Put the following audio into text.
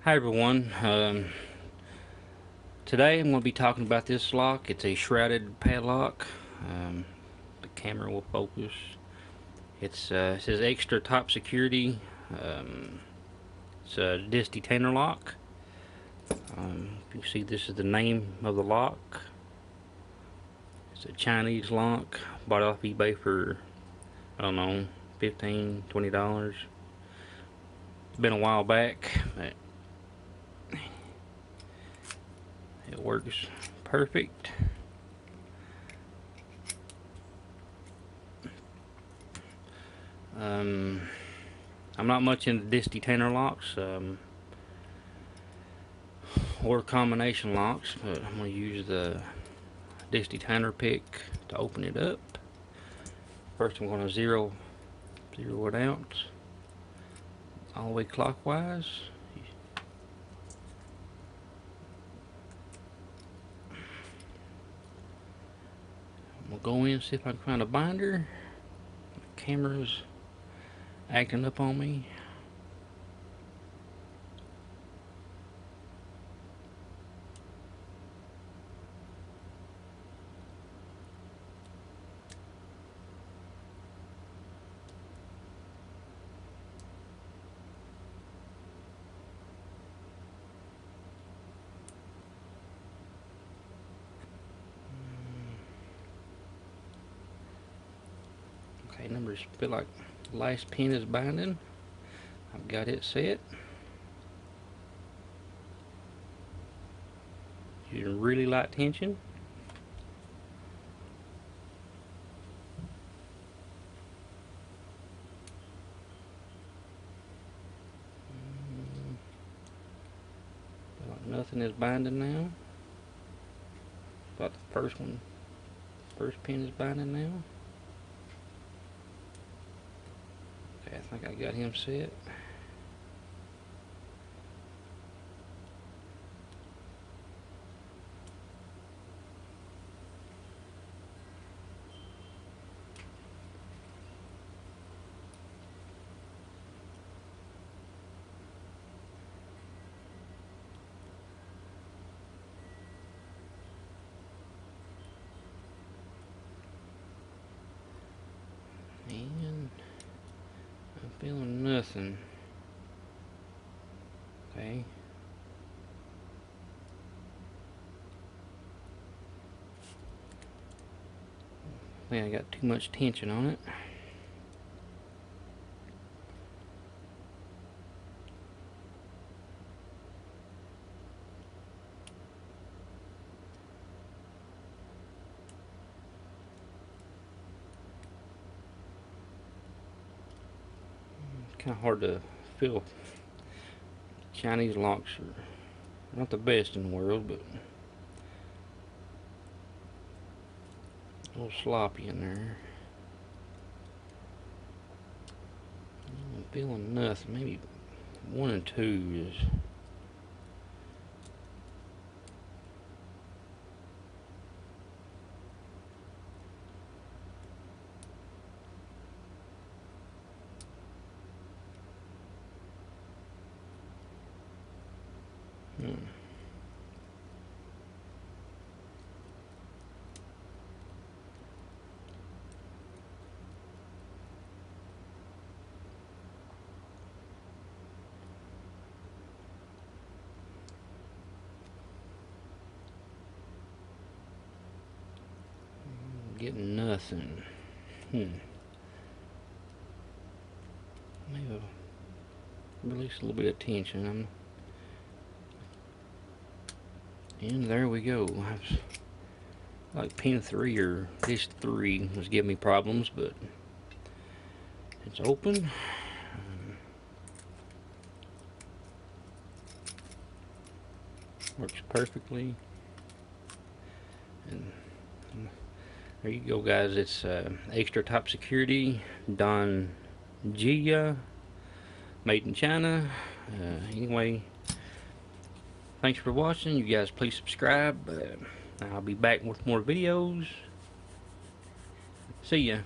Hi everyone. Today I'm going to be talking about this lock. It's a shrouded padlock. The camera will focus. It says extra top security. It's a Detainer lock. You can see this is the name of the lock. It's a Chinese lock. Bought it off eBay for, I don't know, $15–20. It's been a while back, but it works perfect. I'm not much into disc detainer locks or combination locks, but I'm going to use the disc detainer pick to open it up. First I'm going to zero it out all the way clockwise. I'm going to go in and see if I can find a binder. The camera's acting up on me. Okay, numbers feel like the last pin is binding. I've got it set. Using really light tension. Feel like nothing is binding now. Thought the first pin is binding now. Okay, I think I got him set. And I'm feeling nothing. Okay. I think I got too much tension on it. It's kind of hard to feel. Chinese locks are not the best in the world, but a little sloppy in there. I'm feeling nothing. Maybe 1 and 2 is. Getting nothing. Maybe release a little bit of tension. And there we go. Like pin 3 or disc 3 was giving me problems, but it's open. Works perfectly. And there you go, guys. It's extra top security, Don Gia, made in China. Anyway, thanks for watching. You guys please subscribe. I'll be back with more videos. See ya.